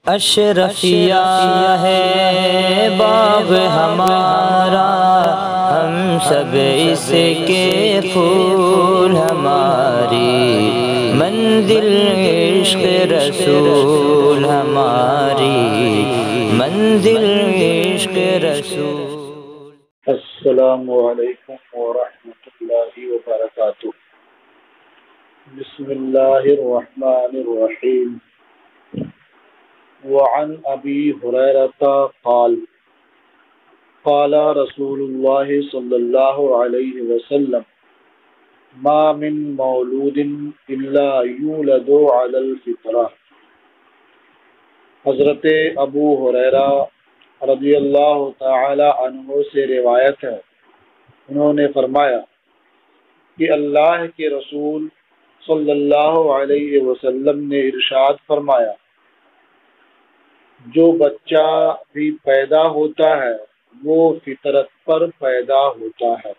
اشرفیہ ہے باغ ہمارا، ہم سب اس کے پھول، ہماری منزل عشق رسول، ہماری منزل عشق رسول۔ السلام علیکم ورحمۃ اللہ وبرکاتہ۔ بسم اللہ الرحمن الرحیم۔ وعن ابی ہریرہ قال قال رسول اللہ صلی اللہ علیہ وسلم ما من مولود الا یولد علی الفطرہ۔ حضرت ابو ہریرہ رضی اللہ تعالی عنہ سے روایت ہے، انہوں نے فرمایا کہ اللہ کے رسول صلی اللہ علیہ وسلم نے ارشاد فرمایا، جو بچہ بھی پیدا ہوتا ہے وہ فطرت پر پیدا ہوتا ہے۔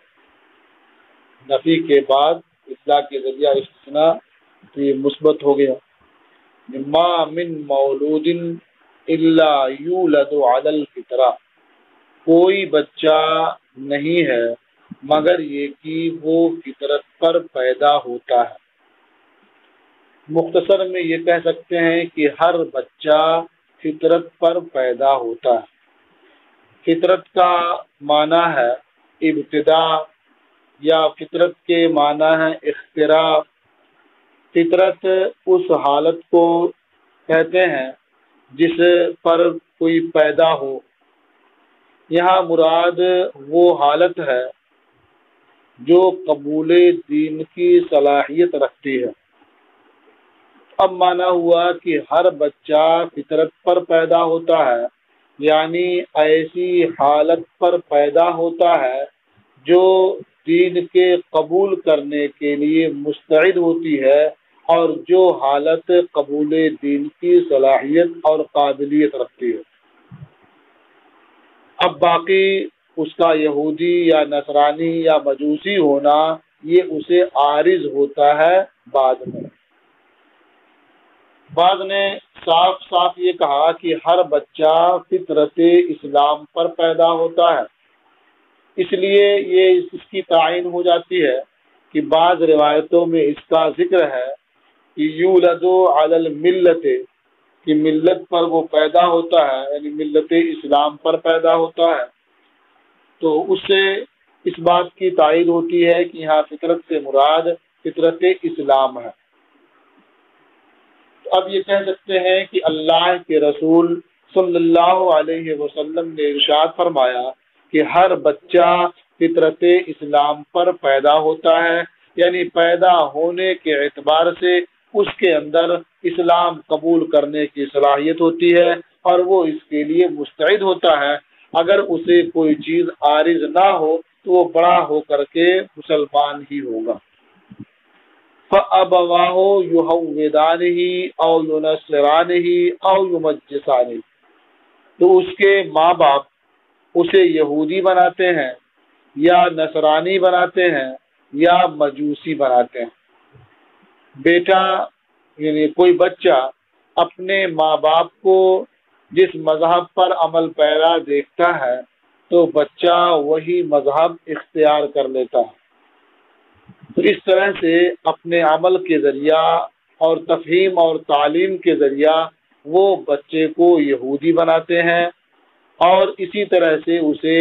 نفی کے بعد اصلاح کے ذریعہ استثناء تو یہ مثبت ہو گیا۔ ما من مولود الا یولد علی الفطرہ، کوئی بچہ نہیں ہے مگر یہ کہ وہ فطرت پر پیدا ہوتا ہے۔ مختصر میں یہ کہہ سکتے ہیں کہ ہر بچہ فطرت پر پیدا ہوتا ہے۔ فطرت کا معنی ہے ابتدا، یا فطرت کے معنی ہے اختراع۔ فطرت اس حالت کو کہتے ہیں جس پر کوئی پیدا ہو۔ یہاں مراد وہ حالت ہے جو قبول دین کی صلاحیت رکھتی ہے۔ اب مانا ہوا کہ ہر بچہ فطرت پر پیدا ہوتا ہے، یعنی ایسی حالت پر پیدا ہوتا ہے جو دین کے قبول کرنے کے لیے مستعد ہوتی ہے، اور جو حالت قبول دین کی صلاحیت اور قابلیت رکھتی ہے۔ اب باقی اس کا یہودی یا نصرانی یا مجوسی ہونا یہ اسے عارض ہوتا ہے بعد میں۔ بعض نے صاف صاف یہ کہا کہ ہر بچہ فطرت اسلام پر پیدا ہوتا ہے، اس لیے یہ اس کی تعین ہو جاتی ہے کہ بعض روایتوں میں اس کا ذکر ہے کہ یولد علی الملت، کہ ملت پر وہ پیدا ہوتا ہے، یعنی ملت اسلام پر پیدا ہوتا ہے، تو اس سے اس بات کی تائید ہوتی ہے کہ یہاں فطرت سے مراد فطرت اسلام ہے۔ اب یہ کہہ سکتے ہیں کہ اللہ کے رسول صلی اللہ علیہ وسلم نے ارشاد فرمایا کہ ہر بچہ فطرت اسلام پر پیدا ہوتا ہے، یعنی پیدا ہونے کے اعتبار سے اس کے اندر اسلام قبول کرنے کی صلاحیت ہوتی ہے اور وہ اس کے لیے مستعد ہوتا ہے۔ اگر اسے کوئی چیز عارض نہ ہو تو وہ بڑا ہو کر کے مسلمان ہی ہوگا۔ فَأَبَوَاهُ يُهَوِّدَانِهِ أَوْ يُنَصِّرَانِهِ أَوْ يُمَجِّسَانِهِ، تو اس کے ماں باپ اسے یہودی بناتے ہیں یا نصرانی بناتے ہیں یا مجوسی بناتے ہیں۔ بیٹا یعنی کوئی بچہ اپنے ماں باپ کو جس مذہب پر عمل پیرا دیکھتا ہے تو بچہ وہی مذہب اختیار کر لیتا ہے۔ تو اس طرح سے اپنے عمل کے ذریعہ اور تفہیم اور تعلیم کے ذریعہ وہ بچے کو یہودی بناتے ہیں، اور اسی طرح سے اسے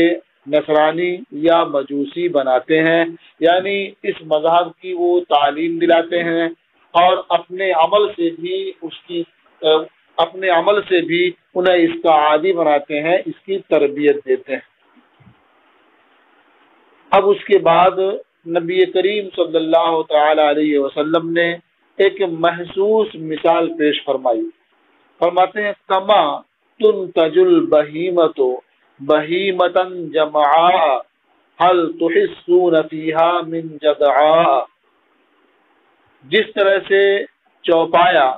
نصرانی یا مجوسی بناتے ہیں، یعنی اس مذہب کی وہ تعلیم دلاتے ہیں، اور اپنے عمل سے بھی انہیں اس کا عادی بناتے ہیں، اس کی تربیت دیتے ہیں۔ اب اس کے بعد نبی کریم صلی اللہ تعالی علیہ وسلم نے ایک محسوس مثال پیش فرمائی۔ فرماتے ہیں کما تنتج البہیمۃ بہیمۃ جمعاء هل تحسون فیہا من جدعاء، جس طرح سے چوپایا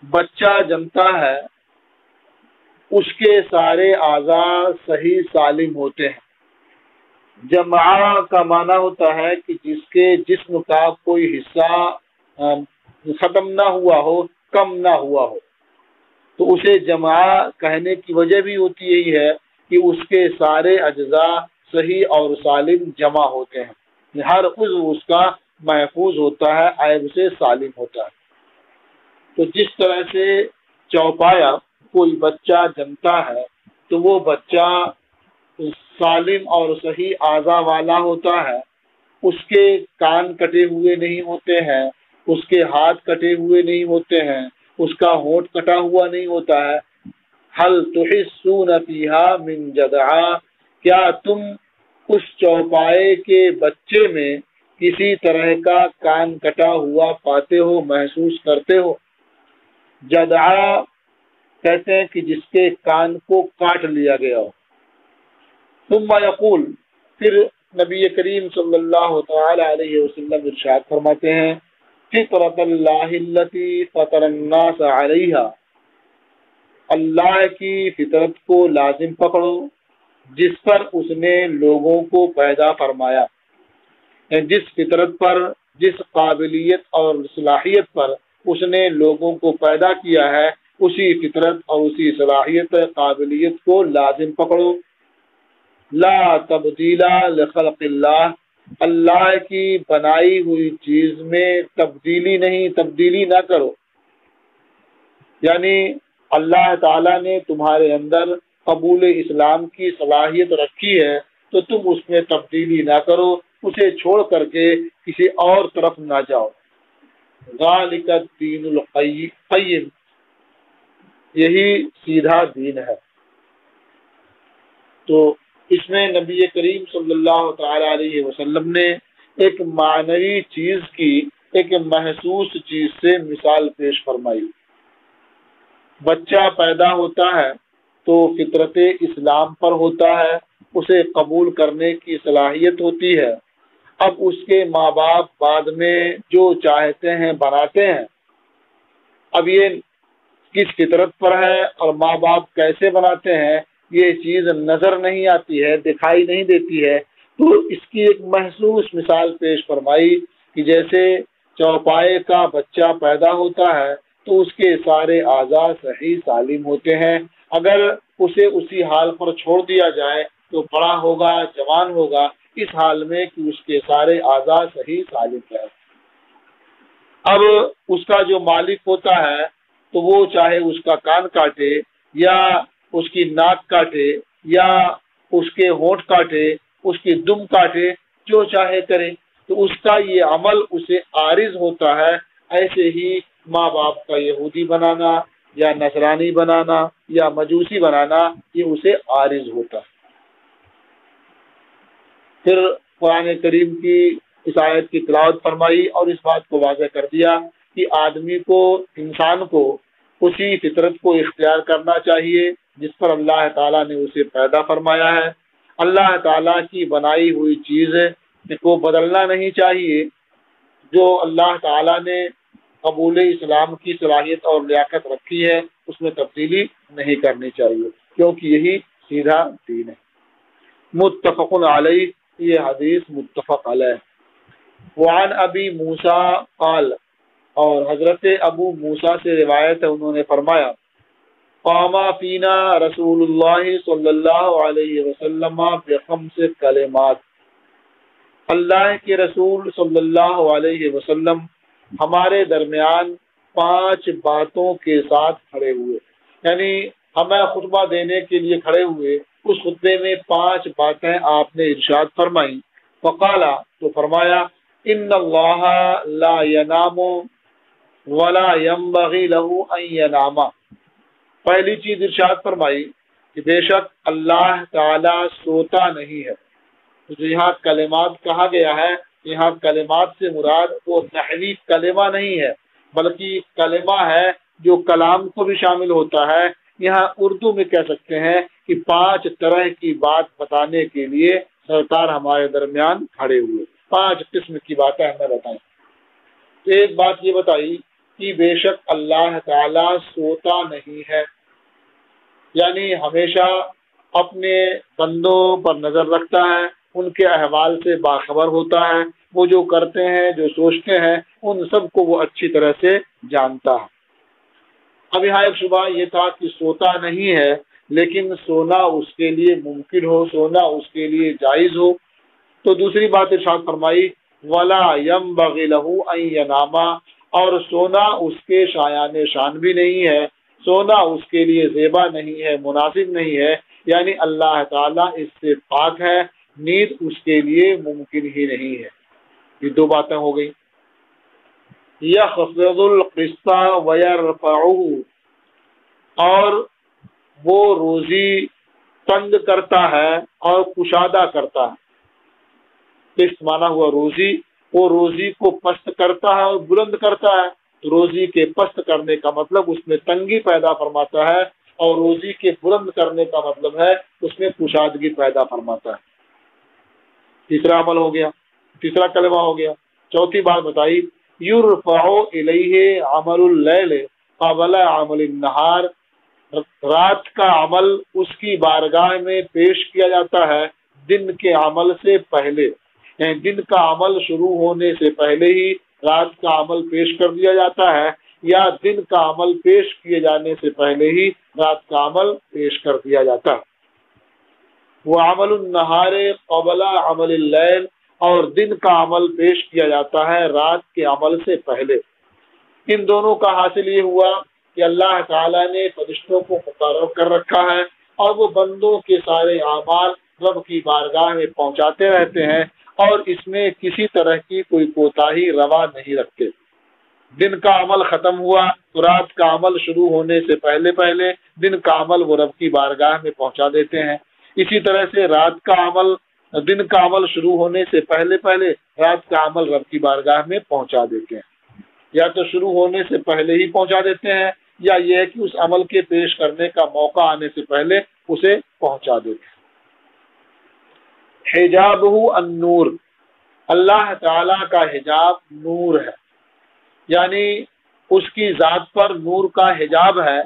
بچہ جنتا ہے، اس کے سارے اعضاء صحیح سالم ہوتے ہیں۔ جمعہ کا معنی ہوتا ہے کہ جس کے جسم کا کوئی حصہ ختم نہ ہوا ہو، کم نہ ہوا ہو۔ تو اسے جمع کہنے کی وجہ بھی ہوتی یہی ہے کہ اس کے سارے اجزاء صحیح اور سالم جمع ہوتے ہیں، ہر عضو اس کا محفوظ ہوتا ہے، عیب سے سالم ہوتا ہے۔ تو جس طرح سے چوپایا کوئی بچہ جنتا ہے تو وہ بچہ سالم اور صحیح اعضاء والا ہوتا ہے، اس کے کان کٹے ہوئے نہیں ہوتے ہیں، اس کے ہاتھ کٹے ہوئے نہیں ہوتے ہیں، اس کا ہونٹ کٹا ہوا نہیں ہوتا ہے۔ حل تحسون فیہا من جدعا، کیا تم اس چوپائے کے بچے میں کسی طرح کا کان کٹا ہوا پاتے ہو، محسوس کرتے ہو؟ جدعا کہتے ہیں کہ جس کے کان کو کاٹ لیا گیا ہو۔ ثم یقول، پھر نبی کریم صلی اللہ تعالی علیہ وسلم ارشاد فرماتے ہیں، فطرت اللہ التی فطر الناس علیہا، اللہ کی فطرت کو لازم پکڑو جس پر اس نے لوگوں کو پیدا فرمایا، جس فطرت پر، جس قابلیت اور صلاحیت پر اس نے لوگوں کو پیدا کیا ہے، اسی فطرت اور اسی صلاحیت قابلیت کو لازم پکڑو۔ لا تبدیل لخلق اللہ، اللہ کی بنائی ہوئی چیز میں تبدیلی نہیں، تبدیلی نہ کرو۔ یعنی اللہ تعالیٰ نے تمہارے اندر قبول اسلام کی صلاحیت رکھی ہے تو تم اس میں تبدیلی نہ کرو، اسے چھوڑ کر کے کسی اور طرف نہ جاؤ۔ ذالک الدین القیم، یہی سیدھا دین ہے۔ تو اس میں نبی کریم صلی اللہ تعالی علیہ وسلم نے ایک معنوی چیز کی ایک محسوس چیز سے مثال پیش فرمائی۔ بچہ پیدا ہوتا ہے تو فطرت اسلام پر ہوتا ہے، اسے قبول کرنے کی صلاحیت ہوتی ہے۔ اب اس کے ماں باپ بعد میں جو چاہتے ہیں بناتے ہیں۔ اب یہ کس فطرت پر ہے اور ماں باپ کیسے بناتے ہیں یہ چیز نظر نہیں آتی ہے، دکھائی نہیں دیتی ہے، تو اس کی ایک محسوس مثال پیش فرمائی کہ جیسے چوپائے کا بچہ پیدا ہوتا ہے تو اس کے سارے اعضاء صحیح سالم ہوتے ہیں، اگر اسے اسی حال پر چھوڑ دیا جائے تو بڑا ہوگا، جوان ہوگا اس حال میں کہ اس کے سارے اعضاء صحیح سالم ہیں۔ اب اس کا جو مالک ہوتا ہے تو وہ چاہے اس کا کان کاٹے یا اس کی ناک کاٹے یا اس کے ہونٹ کاٹے، اس کی دم کاٹے، جو چاہے کرے، تو اس کا یہ عمل اسے عارض ہوتا ہے۔ ایسے ہی ماں باپ کا یہودی بنانا یا نصرانی بنانا یا مجوسی بنانا یہ اسے عارض ہوتا ہے۔ پھر قرآن کریم کی اس آیت کی تلاوت فرمائی اور اس بات کو واضح کر دیا کہ آدمی کو، انسان کو اسی فطرت کو اختیار کرنا چاہیے جس پر اللہ تعالیٰ نے اسے پیدا فرمایا ہے۔ اللہ تعالیٰ کی بنائی ہوئی چیز کو بدلنا نہیں چاہیے۔ جو اللہ تعالیٰ نے قبول اسلام کی صلاحیت اور لیاقت رکھی ہے اس میں تبدیلی نہیں کرنی چاہیے، کیونکہ یہی سیدھا دین ہے۔ متفق علیہ، یہ حدیث متفق علیہ۔ وعن ابی موسیٰ قال، اور حضرت ابو موسیٰ سے روایت ہے، انہوں نے فرمایا، قام فینا رسول اللہ صلی اللہ علیہ وسلم بخمس کلمات، اللہ کے رسول صلی اللہ علیہ وسلم ہمارے درمیان 5 باتوں کے ساتھ کھڑے ہوئے، یعنی ہمیں خطبہ دینے کے لیے کھڑے ہوئے، اس خطبے میں 5 باتیں آپ نے ارشاد فرمائیں۔ فقالا، تو فرمایا، ان اللہ لا ینام ولا ينبغي له ان ینام۔ پہلی چیز ارشاد فرمائی کہ بے شک اللہ تعالی سوتا نہیں ہے۔ جو یہاں کلمات کہا گیا ہے، یہاں کلمات سے مراد وہ نحوی کلمہ نہیں ہے، بلکہ کلمہ ہے جو کلام کو بھی شامل ہوتا ہے۔ یہاں اردو میں کہہ سکتے ہیں کہ 5 طرح کی بات بتانے کے لیے سرکار ہمارے درمیان کھڑے ہوئے، 5 قسم کی باتیں ہمیں بتائیں۔ تو ایک بات یہ بتائی کہ بے شک اللہ تعالیٰ سوتا نہیں ہے، یعنی ہمیشہ اپنے بندوں پر نظر رکھتا ہے، ان کے احوال سے باخبر ہوتا ہے، وہ جو کرتے ہیں، جو سوچتے ہیں، ان سب کو وہ اچھی طرح سے جانتا ہے۔ اب یہاں ایک شبہ یہ تھا کہ سوتا نہیں ہے لیکن سونا اس کے لیے ممکن ہو، سونا اس کے لیے جائز ہو، تو دوسری بات ارشاد فرمائی ولا ينبغي له ان ينام، اور سونا اس کے شایان شان بھی نہیں ہے، سونا اس کے لیے زیبا نہیں ہے، مناسب نہیں ہے، یعنی اللہ تعالیٰ اس سے پاک ہے، نیند اس کے لیے ممکن ہی نہیں ہے۔ یہ دو باتیں ہو گئی۔ یخفض القسط ویرفعہ، اور وہ روزی تنگ کرتا ہے اور کشادہ کرتا ہے۔ قسط مانا ہوا روزی، وہ روزی کو پست کرتا ہے اور بلند کرتا ہے۔ روزی کے پست کرنے کا مطلب اس میں تنگی پیدا فرماتا ہے، اور روزی کے بلند کرنے کا مطلب ہے اس میں کشادگی پیدا فرماتا ہے۔ تیسرا عمل ہو گیا، تیسرا کلمہ ہو گیا۔ چوتھی بات بتائی یرفع الیہ عمل اللیل قبل عمل النہار، رات کا عمل اس کی بارگاہ میں پیش کیا جاتا ہے دن کے عمل سے پہلے، یعنی دن کا عمل شروع ہونے سے پہلے ہی رات کا عمل پیش کر دیا جاتا ہے، یا دن کا عمل پیش کیے جانے سے پہلے ہی رات کا عمل پیش کر دیا جاتا ہے۔ وہ عمل النہار قبل عمل اللیل، اور دن کا عمل پیش کیا جاتا ہے رات کے عمل سے پہلے۔ ان دونوں کا حاصل یہ ہوا کہ اللہ تعالیٰ نے فرشتوں کو مقرر کر رکھا ہے، اور وہ بندوں کے سارے اعمال رب کی بارگاہ میں پہنچاتے رہتے ہیں، اور اس میں کسی طرح کی کوئی کوتاہی روا نہیں رکھتے۔ دن کا عمل ختم ہوا تو رات کا عمل شروع ہونے سے پہلے پہلے دن کا عمل وہ رب کی بارگاہ میں پہنچا دیتے ہیں۔ اسی طرح سے رات کا عمل دن کا عمل شروع ہونے سے پہلے پہلے رات کا عمل رب کی بارگاہ میں پہنچا دیتے ہیں، یا تو شروع ہونے سے پہلے ہی پہنچا دیتے ہیں، یا یہ ہے کہ اس عمل کے پیش کرنے کا موقع آنے سے پہلے اسے پہنچا دیتے ہیں۔ حجابہ النور، اللہ تعالیٰ کا حجاب نور ہے، یعنی اس کی ذات پر نور کا حجاب ہے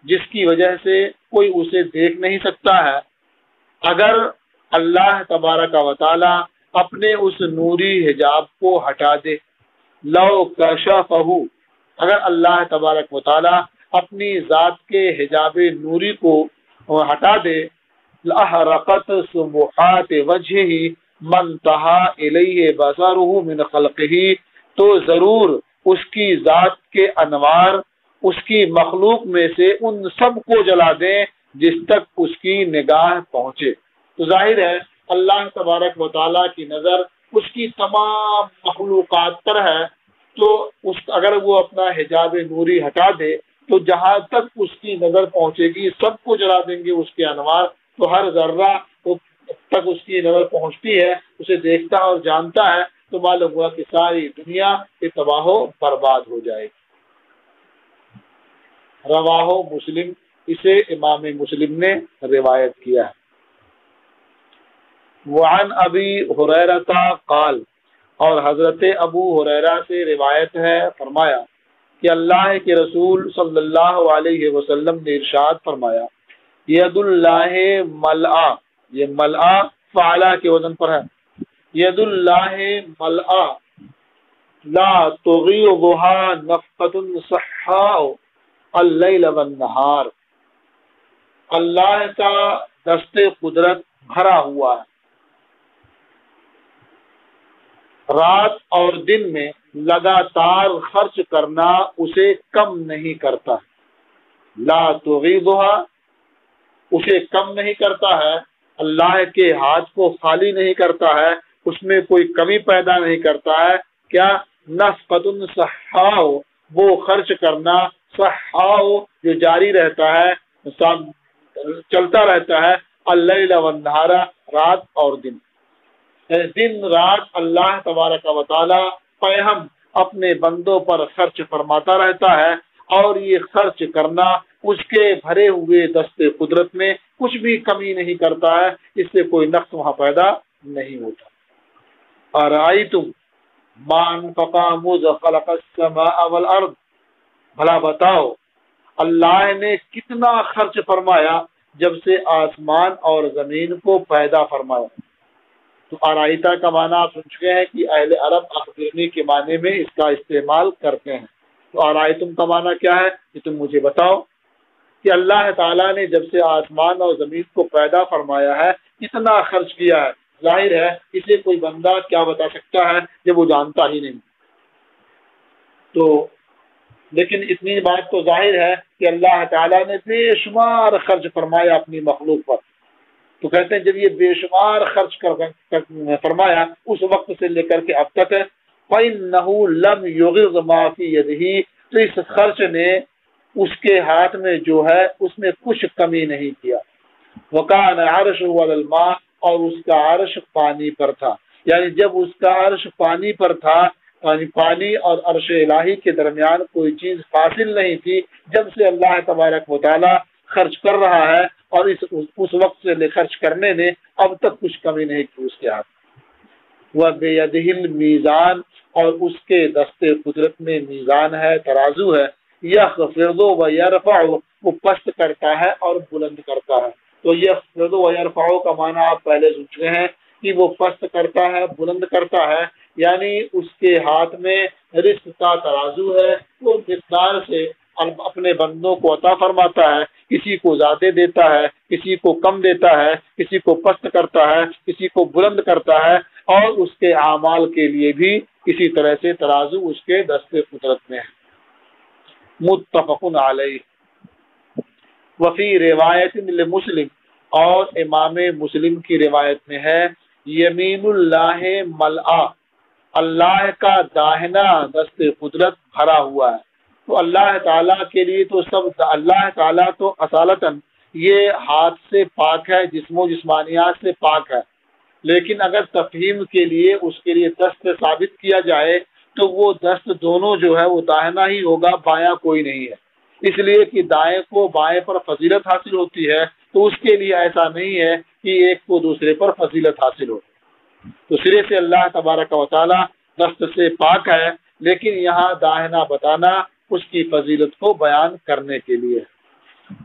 جس کی وجہ سے کوئی اسے دیکھ نہیں سکتا ہے۔ اگر اللہ تبارک و تعالی اپنے اس نوری حجاب کو ہٹا دے، لو کشفہ، اگر اللہ تبارک و تعالی اپنی ذات کے حجاب نوری کو ہٹا دے، لأحرقت سبحات وجہہ منتہا الیہ بصرہ من خلقہ، تو ضرور اس کی ذات کے انوار اس کی مخلوق میں سے ان سب کو جلا دیں جس تک اس کی نگاہ پہنچے۔ تو ظاہر ہے اللہ تبارک و تعالیٰ کی نظر اس کی تمام مخلوقات پر ہے، تو اگر وہ اپنا حجاب نوری ہٹا دے تو جہاں تک اس کی نظر پہنچے گی سب کو جلا دیں گے اس کے انوار، تو ہر ذرہ تک اس کی نظر پہنچتی ہے، اسے دیکھتا ہے اور جانتا ہے، تو معلوم ہوا کہ ساری دنیا تباہ و برباد ہو جائے گی۔ رواہ مسلم، اسے امام مسلم نے روایت کیا ہے۔ وعن ابی ہریرہ قال، اور حضرت ابو ہریرہ سے روایت ہے، فرمایا کہ اللہ کے رسول صلی اللہ علیہ وسلم نے ارشاد فرمایا ید اللہ ملآ، یہ ملآ فعلا کے وزن پر ہے، ید اللہ ملآ لا تغیضها نفقۃ صحاء اللیل والنہار، اللہ کا دست قدرت بھرا ہوا ہے، رات اور دن میں لگاتار خرچ کرنا اسے کم نہیں کرتا، لا تغیضها، اسے کم نہیں کرتا ہے، اللہ کے ہاتھ کو خالی نہیں کرتا ہے، اس میں کوئی کمی پیدا نہیں کرتا ہے۔ کیا؟ نفقۃ صحاء، وہ خرچ کرنا، صحاء جو جاری رہتا ہے، چلتا رہتا ہے، اللیل والنہار، رات اور دن، دن رات اللہ تبارک و تعالی پیہم اپنے بندوں پر خرچ فرماتا رہتا ہے، اور یہ خرچ کرنا اس کے بھرے ہوئے دست قدرت میں کچھ بھی کمی نہیں کرتا ہے، اس سے کوئی نقص وہاں پیدا نہیں ہوتا۔ ارأیتم ما انفق مذ خلق السماء والارض، بھلا بتاؤ اللہ نے کتنا خرچ فرمایا جب سے آسمان اور زمین کو پیدا فرمایا۔ تو ارائیتا کا معنی آپ سن چکے ہیں کہ اہل عرب اخبرنی کے معنی میں اس کا استعمال کرتے ہیں، تو ارائیتم کا معنی کیا ہے کہ تم مجھے بتاؤ کہ اللہ تعالیٰ نے جب سے آسمان اور زمین کو پیدا فرمایا ہے کتنا خرچ کیا ہے. ظاہر ہے اسے کوئی بندہ کیا بتا سکتا ہے جب وہ جانتا ہی نہیں. تو لیکن اتنی بات تو ظاہر ہے کہ اللہ تعالیٰ نے بے شمار خرچ فرمایا اپنی مخلوق پر. تو کہتے ہیں جب یہ بے شمار خرچ فرمایا اس وقت سے لے کر کے اب تک ہے فَإِنَّهُ لَمْ يُغِضْ مَا فِي يَدِهِ، تو اس خرچ نے اس کے ہاتھ میں جو ہے اس میں کچھ کمی نہیں کیا. وَكَانَ عَرْشُهُ عَلَى الْمَاءِ، اور اس کا عرش پانی پر تھا. یعنی جب اس کا عرش پانی پر تھا، یعنی پانی اور عرش الہی کے درمیان کوئی چیز فاصل نہیں تھی. جب سے اللہ تبارک و تعالی خرچ کر رہا ہے اور اس وقت سے لے خرچ کرنے نے اب تک کچھ کمی نہیں کی اس کے ہاتھ. وَبِيَدِهِ الْمِيزَانُ، اور اس کے دست قدرت میں میزان ہے، ترازو ہے. يَخْفِضُ وَيَرْفَعُ، وہ پست کرتا ہے اور بلند کرتا ہے. تو يَخْفِضُ وَيَرْفَعُ کا معنی آپ پہلے سن چکے ہیں کہ وہ پست کرتا ہے بلند کرتا ہے. یعنی اس کے ہاتھ میں رزق کا ترازو ہے، وہ مقدار سے اپنے بندوں کو عطا فرماتا ہے. کسی کو زیادہ دیتا ہے، کسی کو کم دیتا ہے، کسی کو پست کرتا ہے، کسی کو بلند کرتا ہے. اور اس کے اعمال کے لیے بھی کسی طرح سے ترازو اس کے دست قدرت میں ہے. متفق علیہ. وفی روایت لمسلم، اور امام مسلم کی روایت میں ہے یمین اللہ ملآ، اللہ کا داہنا دست قدرت بھرا ہوا ہے. تو اللہ تعالیٰ کے لیے تو سب، اللہ تعالیٰ تو اصالتاً یہ ہاتھ سے پاک ہے، جسم و جسمانیات سے پاک ہے. لیکن اگر تفہیم کے لیے اس کے لیے دست ثابت کیا جائے تو وہ دست دونوں جو ہے وہ داہنا ہی ہوگا، بایاں کوئی نہیں ہے. اس لیے کہ دائیں کو بائیں پر فضیلت حاصل ہوتی ہے، تو اس کے لیے ایسا نہیں ہے کہ ایک کو دوسرے پر فضیلت حاصل ہو. تو سرے سے اللہ تبارک و تعالی دست سے پاک ہے، لیکن یہاں داہنا بتانا اس کی فضیلت کو بیان کرنے کے لیے.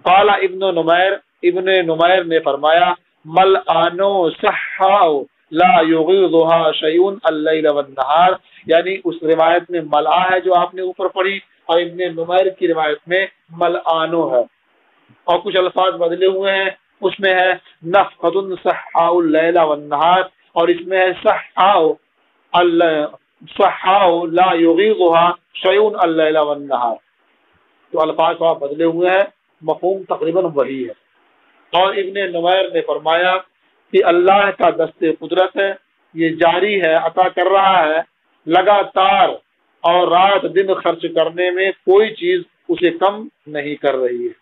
قال ابن نمیر نے فرمایا ملآنو صحاؤ لا یغیظها شیء اللیل والنہار، یعنی اس روایت میں ملآ ہے جو آپ نے اوپر پڑھی، اور ابن نمیر کی روایت میں ملآنو ہے. اور کچھ الفاظ بدلے ہوئے ہیں، اس میں ہے نفقۃ صحاء اللیل والنہار، اور اس میں ہے صحاء لا یغیظها شیء اللیل والنہار. تو الفاظ وہاں بدلے ہوئے ہیں، مفہوم تقریباً وہی ہے. اور ابن نمیر نے فرمایا کہ اللہ کا دست قدرت ہے، یہ جاری ہے، عطا کر رہا ہے لگاتار، اور رات دن خرچ کرنے میں کوئی چیز اسے کم نہیں کر رہی ہے.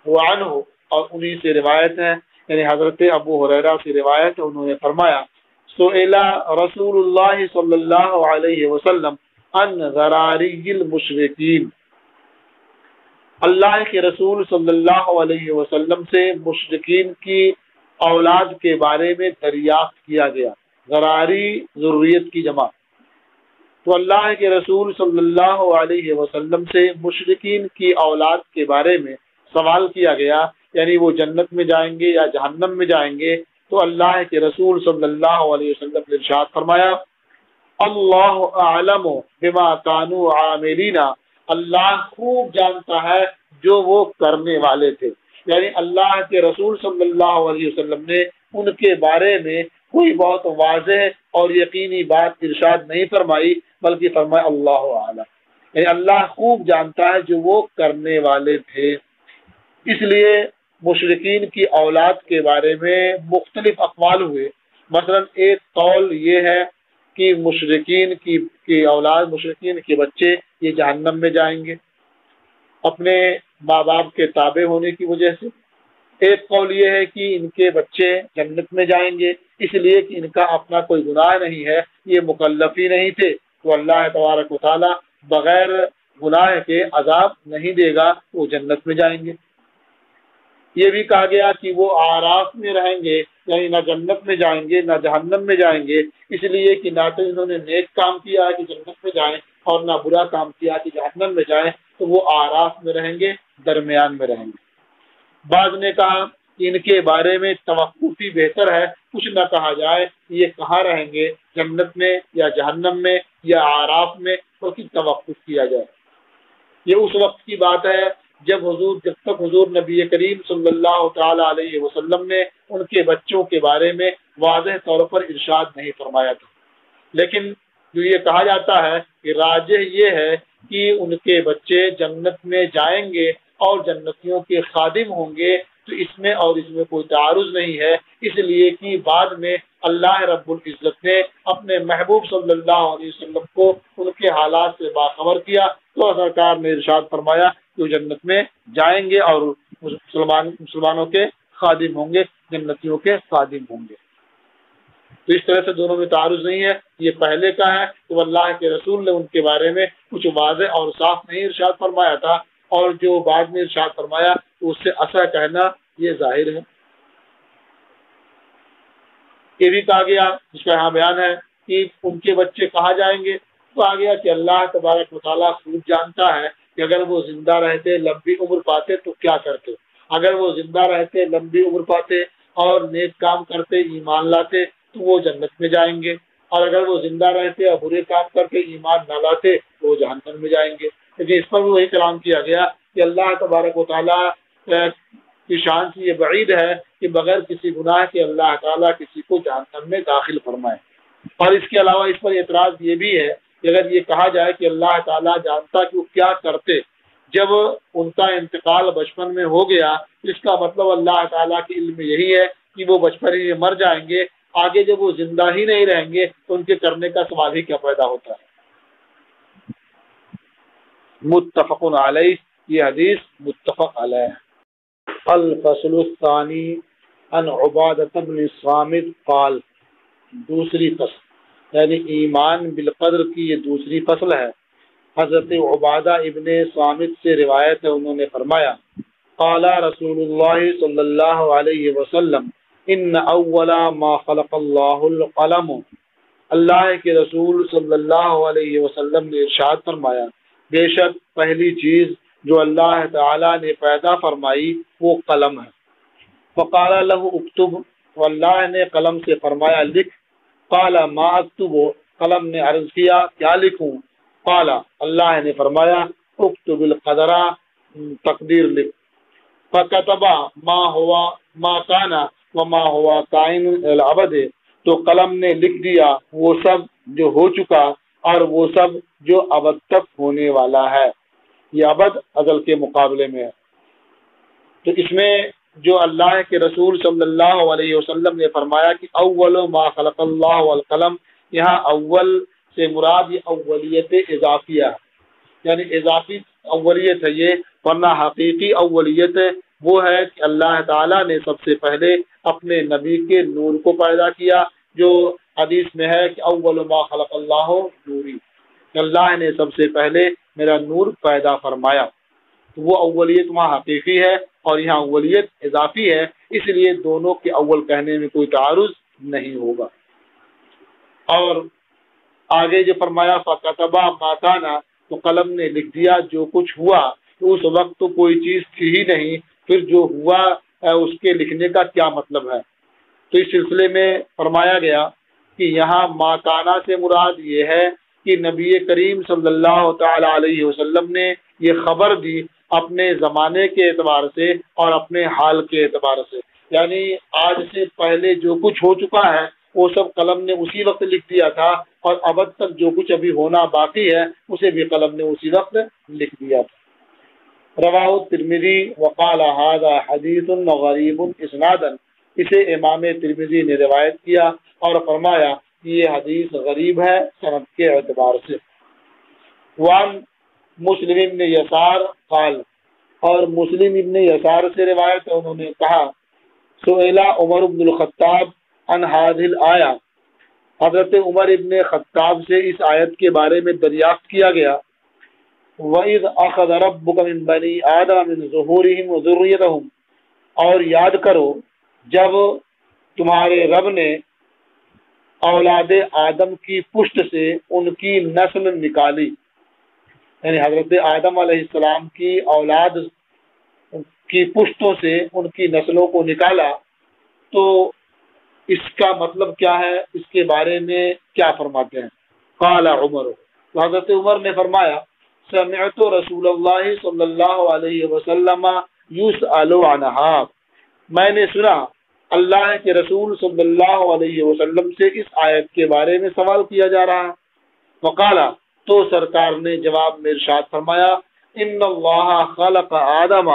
وہ عنہ، اور انہی سے روایت ہے، یعنی حضرت ابو ہریرہ سے روایت ہے، انہوں نے فرمایا سئل رسول اللہ صلی اللہ علیہ وسلم عن ذراری المشرکین، اللہ کے رسول صلی اللہ علیہ وسلم سے مشرکین کی اولاد کے بارے میں دریافت کیا گیا. ذراری ذریت کی جمع. تو اللہ کے رسول صلی اللہ علیہ وسلم سے مشرکین کی اولاد کے بارے میں سوال کیا گیا، یعنی وہ جنت میں جائیں گے یا جہنم میں جائیں گے. تو اللہ کے رسول صلی اللہ علیہ وسلم نے ارشاد فرمایا اللہ اعلم بما كانوا عاملین، اللہ خوب جانتا ہے جو وہ کرنے والے تھے. یعنی اللہ کے رسول صلی اللہ علیہ وسلم نے ان کے بارے میں کوئی بہت واضح اور یقینی بات ارشاد نہیں فرمائی، بلکہ فرمایا اللہ اعلم، یعنی اللہ خوب جانتا ہے جو وہ کرنے والے تھے. اس لیے مشرکین کی اولاد کے بارے میں مختلف اقوال ہوئے. مثلا ایک قول یہ ہے کہ مشرکین کی اولاد، مشرکین کے بچے یہ جہنم میں جائیں گے اپنے ماں باپ کے تابع ہونے کی وجہ سے. ایک قول یہ ہے کہ ان کے بچے جنت میں جائیں گے اس لیے کہ ان کا اپنا کوئی گناہ نہیں ہے، یہ مکلف ہی نہیں تھے، تو اللہ تبارک و تعالی بغیر گناہ کے عذاب نہیں دے گا، وہ جنت میں جائیں گے. یہ بھی کہا گیا کہ وہ آراف میں رہیں گے، یعنی نہ جنت میں جائیں گے نہ جہنم میں جائیں گے، اس لیے کہ نہ تو انہوں نے نیک کام کیا ہے کہ جنت میں جائیں اور نہ برا کام کیا کہ جہنم میں جائیں، تو وہ آراف میں رہیں گے، درمیان میں رہیں گے. بعض نے کہا کہ ان کے بارے میں توقفی بہتر ہے، کچھ نہ کہا جائے یہ کہاں رہیں گے، جنت میں یا جہنم میں یا آراف میں، بلکہ توقف کیا جائے. یہ اس وقت کی بات ہے جب تک حضور نبی کریم صلی اللہ تعالی علیہ وسلم نے ان کے بچوں کے بارے میں واضح طور پر ارشاد نہیں فرمایا تھا، لیکن جو یہ کہا جاتا ہے کہ راجح یہ ہے کہ ان کے بچے جنت میں جائیں گے اور جنتیوں کے خادم ہوں گے، تو اس میں کوئی تعارض نہیں ہے، اس لیے کہ بعد میں اللہ رب العزت نے اپنے محبوب صلی اللہ علیہ وسلم کو ان کے حالات سے باخبر کیا، تو سرکار نے ارشاد فرمایا کہ وہ جنت میں جائیں گے اور مسلمانوں کے خادم ہوں گے، جنتیوں کے خادم ہوں گے۔ تو اس طرح سے دونوں میں تعارض نہیں ہے، یہ پہلے کا ہے تو اللہ کے رسول نے ان کے بارے میں کچھ واضح اور صاف نہیں ارشاد فرمایا تھا، اور جو بعد میں ارشاد فرمایا تو اس سے ایسا کہنا یہ ظاہر ہے۔ یہ بھی کہا گیا جس کا یہاں بیان ہے کہ ان کے بچے کہاں جائیں گے، تو آ گیا کہ اللہ تبارک و تعالیٰ خوب جانتا ہے کہ اگر وہ زندہ رہتے لمبی عمر پاتے تو کیا کرتے، اگر وہ زندہ رہتے لمبی عمر پاتے اور نیک کام کرتے ایمان لاتے تو وہ جنت میں جائیں گے، اور اگر وہ زندہ رہتے اور برے کام کر کے ایمان نہ لاتے تو وہ جہنم میں جائیں گے۔ لیکن اس پر بھی وہی کلام کیا گیا کہ اللہ تبارک و تعالیٰ کی شان سے یہ بعید ہے کہ بغیر کسی گناہ کے اللہ تعالیٰ کسی کو جہنم میں داخل فرمائے۔ اور اس کے علاوہ اس پر اعتراض یہ بھی ہے کہ اگر یہ کہا جائے کہ اللہ تعالیٰ جانتا کہ وہ کیا کرتے جب ان کا انتقال بچپن میں ہو گیا، اس کا مطلب اللہ تعالیٰ کے علم میں یہی ہے کہ وہ بچپن ہی میں مر جائیں گے، آگے جب وہ زندہ ہی نہیں رہیں گے تو ان کے کرنے کا سوال ہی کیا پیدا ہوتا ہے۔ متفق علیہ، یہ حدیث متفق علیہ۔ الفصل الثانی عن عبادۃ بن الصامت قال، دوسری فصل یعنی ایمان بالقدر کی یہ دوسری فصل ہے۔ حضرت عبادہ ابن صامت سے روایت ہے، انہوں نے فرمایا قال رسول اللہ صلی اللہ علیہ وسلم ان اول ما خلق اللہ القلم، اللہ کے رسول صلی اللہ علیہ وسلم نے ارشاد فرمایا بے شک پہلی چیز جو اللہ تعالی نے پیدا فرمائی وہ قلم ہے۔ فقال له اکتب، واللہ نے قلم سے فرمایا لکھ۔ قال ما اکتب، قلم نے عرض کیا کیا لکھوں؟ قال، اللہ نے فرمایا اکتب القدر، تقدیر لکھ۔ فکتب ما کان وما ہوا کائن الابد، تو قلم نے لکھ دیا وہ سب جو ہو چکا اور وہ سب جو ابد تک ہونے والا ہے۔ یہ ابد ازل کے مقابلے میں ہے۔ تو اس میں جو اللہ کے رسول صلی اللہ علیہ وسلم نے فرمایا کہ اول ما خلق اللہ القلم، یہاں اول سے مراد یہ اولیت اضافیہ ہے، یعنی اضافی اولیت ہے یہ، ورنہ حقیقی اولیت وہ ہے کہ اللہ تعالیٰ نے سب سے پہلے اپنے نبی کے نور کو پیدا کیا، جو حدیث میں ہے کہ اول ما خلق اللہ نوری، اللہ نے سب سے پہلے میرا نور پیدا فرمایا۔ تو وہ اولیت وہاں حقیقی ہے اور یہاں اولیت اضافی ہے، اس لیے دونوں کے اول کہنے میں کوئی تعارض نہیں ہوگا۔ اور آگے جو فرمایا فَكَتَبَ مَا كَانَ، تو قلم نے لکھ دیا جو کچھ ہوا، تو اس وقت تو کوئی چیز تھی ہی نہیں، پھر جو ہوا اس کے لکھنے کا کیا مطلب ہے؟ تو اس سلسلے میں فرمایا گیا کہ یہاں ما کانا سے مراد یہ ہے کہ نبی کریم صلی اللہ تعالی علیہ وسلم نے یہ خبر دی اپنے زمانے کے اعتبار سے اور اپنے حال کے اعتبار سے، یعنی آج سے پہلے جو کچھ ہو چکا ہے وہ سب قلم نے اسی وقت لکھ دیا تھا، اور ابد تک جو کچھ ابھی ہونا باقی ہے اسے بھی قلم نے اسی وقت لکھ دیا تھا۔ رواہ ترمذی وقال ھذا حدیث غریب اسنادا، اسے امام ترمذی نے روایت کیا اور فرمایا کہ یہ حدیث غریب ہے سند کے اعتبار سے۔ وان مسلم ابن یسار قال، اور مسلم ابن یسار سے روایت ہے، انہوں نے کہا سئل عمر بن الخطاب عن هذه الآیہ، حضرت عمر ابن خطاب سے اس آیت کے بارے میں دریافت کیا گیا۔ وَإِذْ أَخَذَ رَبُّكَ مِنْ بَنِي آدَمَ مِنْ ظُهُورِهِمْ وَذُرِّيَّتَهُمْ، اور یاد کرو جب تمہارے رب نے اولاد آدم کی پشت سے ان کی نسل نکالی، یعنی حضرت آدم علیہ السلام کی اولاد کی پشتوں سے ان کی نسلوں کو نکالا، تو اس کا مطلب کیا ہے، اس کے بارے میں کیا فرماتے ہیں؟ قال عمر، تو حضرت عمر نے فرمایا سمعت رسول اللہ صلی اللہ علیہ وسلم یسأل عنہا، میں نے سنا اللہ کے رسول صلی اللہ علیہ وسلم سے اس آیت کے بارے میں سوال کیا جا رہا ہے۔ وقال، تو سرکار نے جواب میں ارشاد فرمایا، ان اللہ خلق آدم،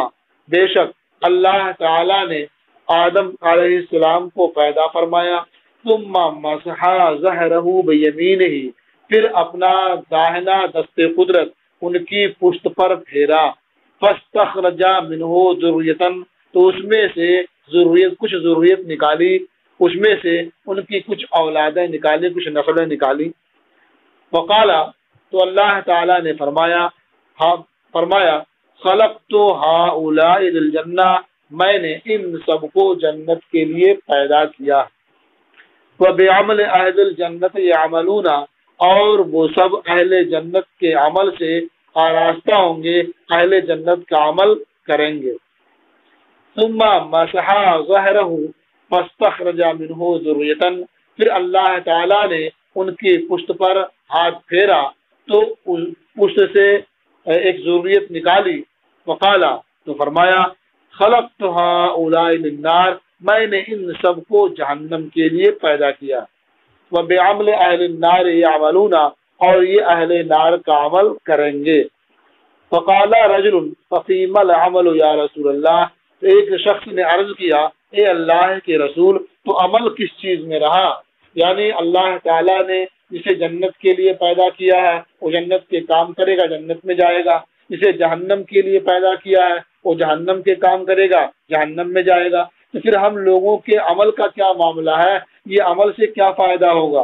بے شک اللہ تعالی نے آدم علیہ السلام کو پیدا فرمایا، ثم مسح ظہرہ بیمینہ، پھر اپنا داہنا دست قدرت ان کی پشت پر پھیرا، فاستخرج منہ ذریۃ، تو اس میں سے کچھ ضروریت نکالی، اس میں سے ان کی کچھ اولادیں نکالی، کچھ نسلیں نکالی۔ وقال، تو اللہ تعالی نے فرمایا خلقت ہؤلاء للجنہ، میں نے ان سب کو جنت کے لیے پیدا کیا۔ وبعمل اہل الجنت یعملون، اور وہ سب اہل جنت کے عمل سے آراستہ ہوں گے، اہل جنت کا عمل کریں گے۔ ثم مسح ظہرہ فاستخرج منہ ذریۃ، پھر اللہ تعالی نے ان کی پشت پر ہاتھ پھیرا تو پشت سے ایک ضروریت نکالی۔ وقال، تو فرمایا خلقت ہؤلاء للنار، میں نے ان سب کو جہنم کے لیے پیدا کیا۔ وبعمل اہل النار یعملون، اور یہ اہل نار کا عمل کریں گے۔ فقال رجل ففیما العمل یا رسول اللہ، تو ایک شخص نے عرض کیا، اے اللہ کے رسول، تو عمل کس چیز میں رہا؟ یعنی اللہ تعالیٰ نے جسے جنت کے لیے پیدا کیا ہے وہ جنت کے کام کرے گا، جنت میں جائے گا، جسے جہنم کے لیے پیدا کیا ہے وہ جہنم کے کام کرے گا، جہنم میں جائے گا۔ تو پھر ہم لوگوں کے عمل کا کیا معاملہ ہے، یہ عمل سے کیا فائدہ ہوگا؟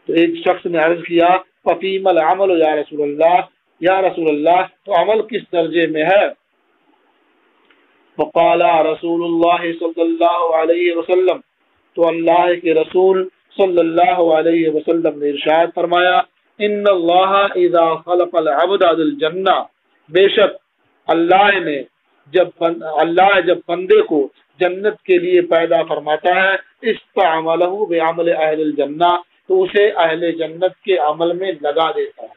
تو ایک شخص نے عرض کیا ففیم العمل یا رسول اللہ، یا رسول اللہ، تو عمل کس درجے میں ہے؟ فقال رسول اللہ صلی اللہ علیہ وسلم، تو اللہ کے رسول صلی اللہ علیہ وسلم نے ارشاد فرمایا، ان اللہ اذا خلق العبد للجنہ، بے شک اللہ جب بندے کو جنت کے لیے پیدا فرماتا ہے، استعملہ بعمل اہل الجنہ، تو اسے اہل جنت کے عمل میں لگا دیتا ہے۔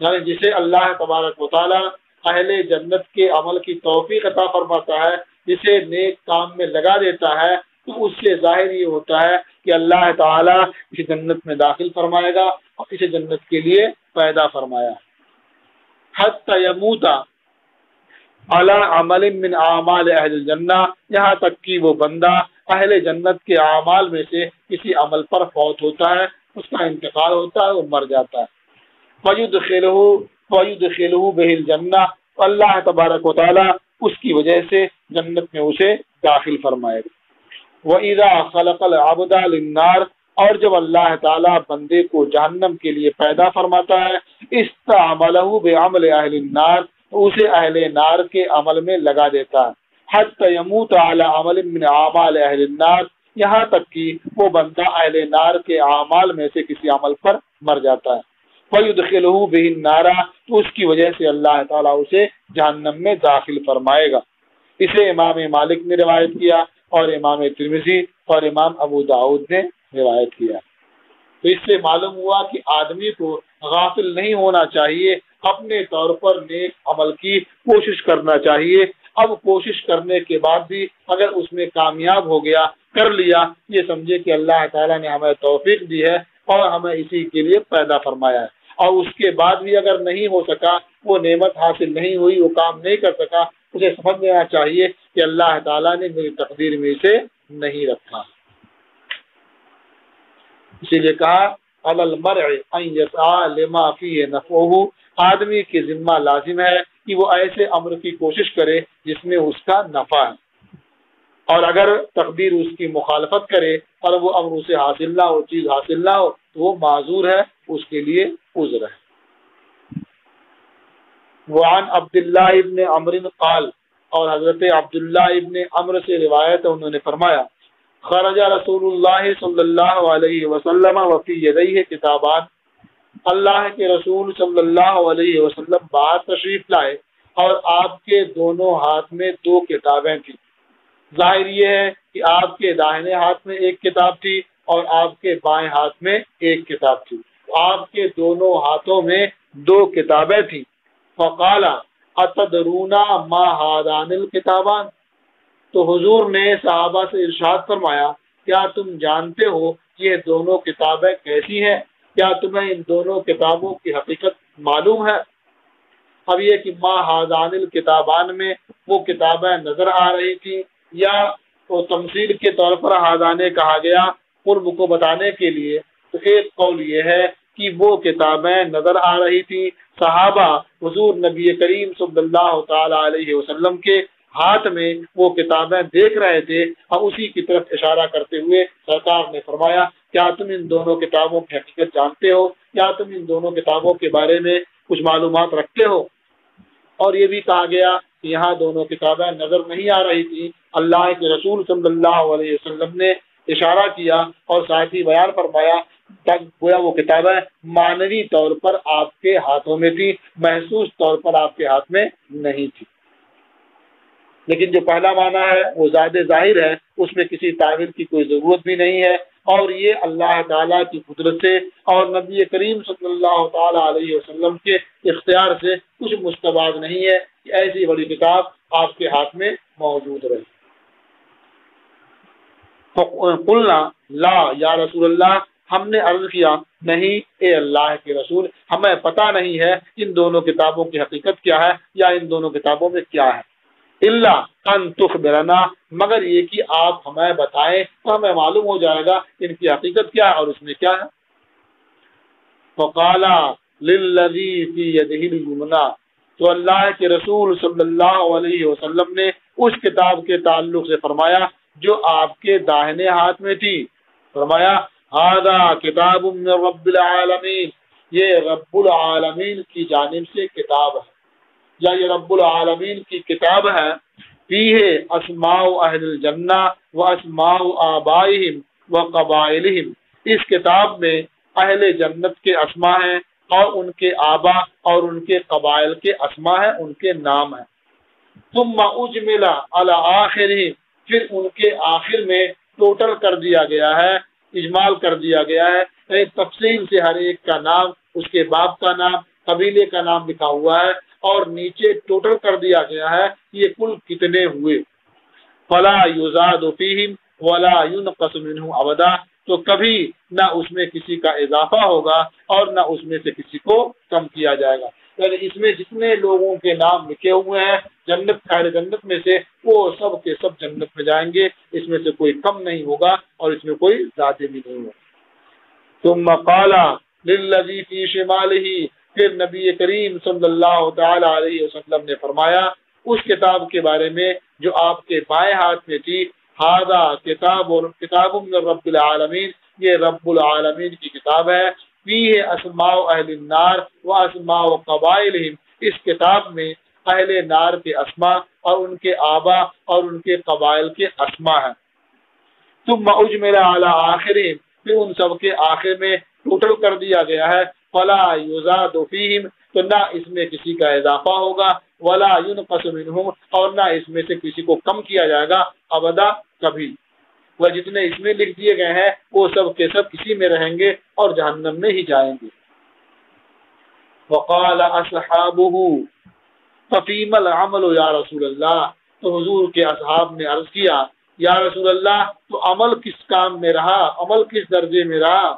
یعنی جسے اللہ تبارک و تعالی اہل جنت کے عمل کی توفیق عطا فرماتا ہے، جسے نیک کام میں لگا دیتا ہے، تو اس سے ظاہر یہ ہوتا ہے کہ اللہ تعالیٰ اسے جنت میں داخل فرمائے گا اور اسے جنت کے لیے پیدا فرمایا۔ حتی یموت علی عمل من اعمال اہل الجنہ، یہاں تک کہ وہ بندہ اہل جنت کے اعمال میں سے کسی عمل پر فوت ہوتا ہے، اس کا انتقال ہوتا ہے، وہ مر جاتا ہے۔ فَيُدْخِلُهُ بِهِ الْجَنَّةِ، اللہ تبارک و تعالیٰ اس کی وجہ سے جنت میں اسے داخل فرمائے گا۔ وَإِذَا خَلَقَ الْعَبْدَ لِلنَّارِ، اور جب اللہ تعالیٰ بندے کو جہنم کے لیے پیدا فرماتا ہے، استعملہ بعمل اہل النار، تو اسے اہل نار کے عمل میں لگا دیتا ہے۔ حتی یموت علی عمل من اعمال اہل النار، یہاں تک کہ وہ بندہ اہل نار کے اعمال میں سے کسی عمل پر مر جاتا ہے۔ فَيُدْخِلُهُ بِهِ النَّارَ، تو اس کی وجہ سے اللہ تعالیٰ اسے جہنم میں داخل فرمائے گا۔ اسے امام مالک نے روایت کیا اور امام ترمذی اور امام ابو داؤد نے روایت کیا۔ تو اس سے معلوم ہوا کہ آدمی کو غافل نہیں ہونا چاہیے، اپنے طور پر نیک عمل کی کوشش کرنا چاہیے۔ اب کوشش کرنے کے بعد بھی اگر اس میں کامیاب ہو گیا، کر لیا، یہ سمجھے کہ اللہ تعالیٰ نے ہمیں توفیق دی ہے اور ہمیں اسی کے لیے پیدا فرمایا ہے، اور اس کے بعد بھی اگر نہیں ہو سکا، وہ نعمت حاصل نہیں ہوئی، وہ کام نہیں کر سکا، اسے سمجھ لینا چاہیے کہ اللہ تعالیٰ نے میری تقدیر میں اسے نہیں رکھا۔ اسی لیے کہا علی المرء ان یسعى لما فیہ نفعہ، آدمی کے ذمہ لازم ہے کہ وہ ایسے امر کی کوشش کرے جس میں اس کا نفع ہے، اور اگر تقدیر اس کی مخالفت کرے اور وہ امر اسے حاصل نہ ہو، چیز حاصل نہ ہو، تو وہ معذور ہے، اس کے لیے عذر ہے۔ وعن عبداللہ ابن عمرو قال، اور حضرت عبداللہ ابن عمرو سے روایت ہے، انہوں نے فرمایا خرج رسول اللہ صلی اللہ علیہ وسلم وفی یدیہ کتابان، اللہ کے رسول صلی اللہ علیہ وسلم باہر تشریف لائے اور آپ کے دونوں ہاتھ میں دو کتابیں تھیں۔ ظاہر یہ ہے کہ آپ کے داہنے ہاتھ میں ایک کتاب تھی اور آپ کے بائیں ہاتھ میں ایک کتاب تھی۔ آپ کے دونوں ہاتھوں میں دو کتابیں تھیں۔ فقال اتدرونا ما ہادان الکتابان، تو حضور نے صحابہ سے ارشاد فرمایا کیا تم جانتے ہو یہ دونوں کتابیں کیسی ہیں؟ کیا تمہیں ان دونوں کتابوں کی حقیقت معلوم ہے؟ اب یہ کہ ما ہادان الکتابان میں وہ کتابیں نظر آ رہی تھی یا تو تمثیل کے طور پر ہادانے کہا گیا قرب کو بتانے کے لیے، تو ایک قول یہ ہے کہ وہ کتابیں نظر آ رہی تھی۔ صحابہ حضور نبی کریم صلی اللہ تعالی علیہ وسلم کے ہاتھ میں وہ کتابیں دیکھ رہے تھے اور اسی کی طرف اشارہ کرتے ہوئے سرکار نے فرمایا کیا تم ان دونوں کتابوں کی حقیقت جانتے ہو؟ کیا تم ان دونوں کتابوں کے بارے میں کچھ معلومات رکھتے ہو؟ اور یہ بھی کہا گیا کہ یہاں دونوں کتابیں نظر نہیں آ رہی تھی، اللہ کے رسول صلی اللہ علیہ وسلم نے اشارہ کیا اور ساتھ ہی بیان فرمایا تک گویا وہ کتابیں معنوی طور پر آپ کے ہاتھوں میں تھی، محسوس طور پر آپ کے ہاتھ میں نہیں تھی۔ لیکن جو پہلا معنی ہے وہ زیادہ ظاہر ہے، اس میں کسی تعویل کی کوئی ضرورت بھی نہیں ہے، اور یہ اللہ تعالیٰ کی قدرت سے اور نبی کریم صلی اللہ تعالیٰ علیہ وسلم کے اختیار سے کچھ مستباد نہیں ہے کہ ایسی بڑی کتاب آپ کے ہاتھ میں موجود رہے۔ قلنا لا یا رسول اللہ، ہم نے عرض کیا نہیں اے اللہ کے رسول، ہمیں پتہ نہیں ہے ان دونوں کتابوں کی حقیقت کیا ہے یا ان دونوں کتابوں میں کیا ہے، الا ان تخبرنا، مگر یہ کہ آپ ہمیں بتائیں تو ہمیں معلوم ہو جائے گا ان کی حقیقت کیا ہے اور اس میں کیا ہے۔ فقال للذی فی یدہ الیمنی، تو اللہ کے رسول صلی اللہ علیہ وسلم نے اس کتاب کے تعلق سے فرمایا جو آپ کے داہنے ہاتھ میں تھی، فرمایا ھذا کتاب من رب العالمین، یہ رب العالمین کی جانب سے کتاب ہے یا یہ رب العالمین کی کتاب ہے۔ فیہ اسماء اہل الجنہ و اسماء آبائہم و قبائلہم، اس کتاب میں اہل جنت کے اسماء ہیں اور ان کے آبا اور ان کے قبائل کے اسماء ہیں، ان کے نام ہیں۔ ثم اجمل علی آخرہ، پھر ان کے آخر میں ٹوٹل کر دیا گیا ہے، اجمال کر دیا گیا ہے، ایک تفصیل سے ہر ایک کا نام، اس کے باپ کا نام، قبیلے کا نام لکھا ہوا ہے اور نیچے ٹوٹل کر دیا گیا ہے یہ کل کتنے ہوئے۔ فلا یزاد فیہم ولا ینقص منہ ابدا، تو کبھی نہ اس میں کسی کا اضافہ ہوگا اور نہ اس میں سے کسی کو کم کیا جائے گا، یعنی اس میں جتنے لوگوں کے نام لکھے ہوئے ہیں جنت خیر جنت میں سے، وہ سب کے سب جنت میں جائیں گے، اس میں سے کوئی کم نہیں ہوگا اور اس میں کوئی زیادہ بھی نہیں ہوگا۔ ثم قال للذی فی شمالہ، پھر نبی کریم صلی اللہ تعالی علیہ وسلم نے فرمایا اس کتاب کے بارے میں جو آپ کے بائیں ہاتھ میں تھی، ھذا کتاب من رب العالمین، یہ رب العالمین کی کتاب ہے۔ فیہ اسماء اہل النار و اسماء قبائلہم، اس کتاب میں اہل نار کے اسماء اور ان کے آبا اور ان کے قبائل کے اسماء ہیں۔ ثم اجمل علی آخرہم، پھر ان سب کے آخر میں ٹوٹل کر دیا گیا ہے۔ فلا یزاد فیہم، تو نہ اس میں کسی کا اضافہ ہوگا، ولا ینقص منہم، اور نہ اس میں سے کسی کو کم کیا جائے گا، ابدا کبھی۔ وہ جتنے اس میں لکھ دیے گئے ہیں وہ سب کے سب کسی میں رہیں گے اور جہنم میں ہی جائیں گے۔ وقال اصحابہ ففیم العمل یا رسول اللہ، تو حضور کے اصحاب نے عرض کیا یا رسول اللہ تو عمل کس کام میں رہا، عمل کس درجے میں رہا؟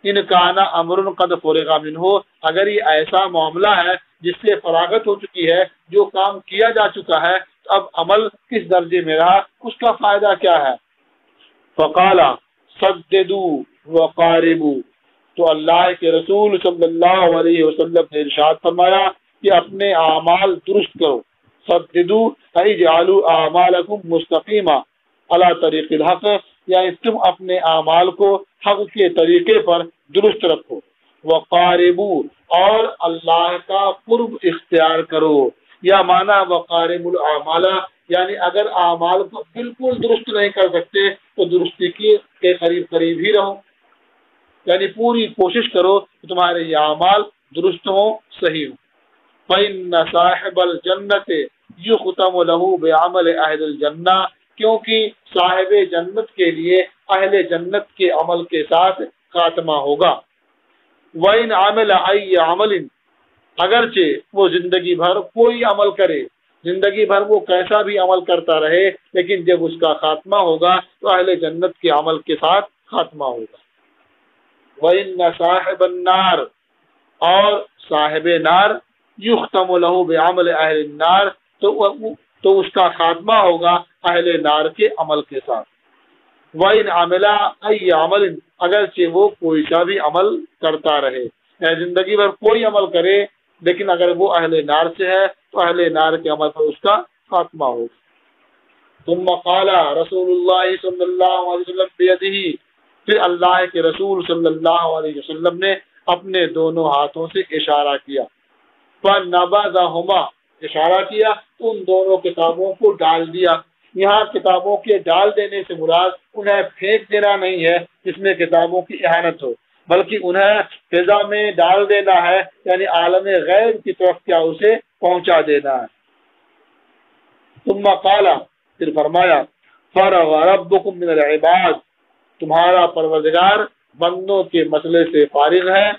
ان کانا امر قد فرغ منہ، اگر یہ ایسا معاملہ ہے جس سے فراغت ہو چکی ہے، جو کام کیا جا چکا ہے، تو اب عمل کس درجے میں رہا، اس کا فائدہ کیا ہے؟ فقال سددوا وقاربوا، تو اللہ کے رسول صلی اللہ علیہ وسلم نے ارشاد فرمایا کہ اپنے اعمال درست کرو، سددوا ای جعلوا اعمالکم مستقیما علی طریق الحق، یعنی تم اپنے اعمال کو حق کے طریقے پر درست رکھو، وقاربوا، اور اللہ کا قرب اختیار کرو، یا مانا وقارب الاعمال، یعنی اگر اعمال کو بالکل درست نہیں کر سکتے تو درستی کے قریب قریب ہی رہو، یعنی پوری کوشش کرو کہ تمہارے یہ اعمال درست ہوں، صحیح ہوں۔ فَإِنَّ صَاحِبَ الْجَنَّةِ يُخْتَمُ لَهُ بِعَمَلِ أَهْلِ الْجَنَّةِ، کیونکہ صاحب جنت کے لیے اہل جنت کے عمل کے ساتھ خاتمہ ہوگا۔ وَإِنْ عَمِلَ أَيَّ عَمَلٍ، اگرچہ وہ زندگی بھر کوئی عمل کرے، زندگی بھر وہ کیسا بھی عمل کرتا رہے، لیکن جب اس کا خاتمہ ہوگا تو اہل جنت کے عمل کے ساتھ خاتمہ ہوگا۔ وَإِنَّ صَاحِبَ النَّارِ، اور صاحب نار، یختم لہ بعمل اہل النار، تو اس کا خاتمہ ہوگا اہل نار کے عمل کے ساتھ۔ وَإِنْ عَمِلَ أَيَّ عَمَلٍ، اگرچہ وہ کوئی سا بھی عمل کرتا رہے، یعنی زندگی بھر کوئی عمل کرے، لیکن اگر وہ اہل نار سے ہے تو اہل نار کے عمل پر اس کا خاتمہ ہوگا۔ ثم قال رسول اللہ صلی اللہ علیہ وسلم بیدہ، پھر اللہ کے رسول صلی اللہ علیہ وسلم نے اپنے دونوں ہاتھوں سے اشارہ کیا، فَنَبَذَهُمَا، اشارہ کیا تو ان دونوں کتابوں کو ڈال دیا۔ یہاں کتابوں کے ڈال دینے سے مراد انہیں پھینک دینا نہیں ہے جس میں کتابوں کی اہانت ہو، بلکہ انہیں فضا میں ڈال دینا ہے، یعنی عالم غیب کی طرف کیا اسے پہنچا دینا ہے۔ ثم قال، پھر فرمایا، فرغ ربکم من العباد، تمہارا پروردگار بندوں کے مسئلے سے فارغ ہے۔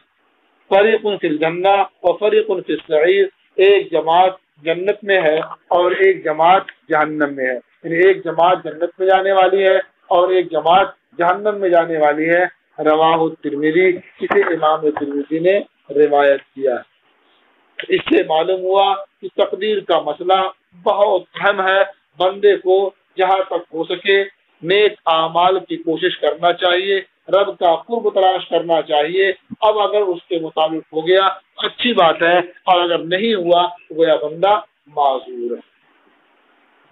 فریق فی الجنہ و فریق فی السعیر، ایک جماعت جنت میں ہے اور ایک جماعت جہنم میں ہے، یعنی ایک جماعت جنت میں جانے والی ہے اور ایک جماعت جہنم میں جانے والی ہے۔ رواہ الترمذی، اسے امام ترمذی نے روایت کیا ہے۔ اس سے معلوم ہوا کہ تقدیر کا مسئلہ بہت اہم ہے، بندے کو جہاں تک ہو سکے نیک اعمال کی کوشش کرنا چاہیے، رب کا قرب تلاش کرنا چاہیے۔ اب اگر اس کے مطابق ہو گیا اچھی بات ہے، اور اگر نہیں ہوا تو گویا بندہ معذور ہے۔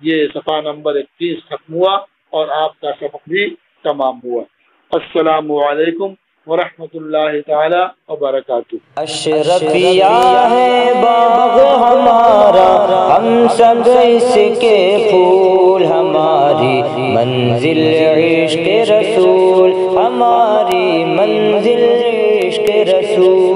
یہ صفحہ نمبر 31 ختم ہوا اور آپ کا سبق بھی تمام ہوا۔ السلام علیکم ورحمۃ اللہ تعالی وبرکاتہ۔ اشرفیہ ہے باغ ہمارا، ہم سب اس کے پھول، ہماری منزل عشق رسول، ہماری منزل عشق رسول۔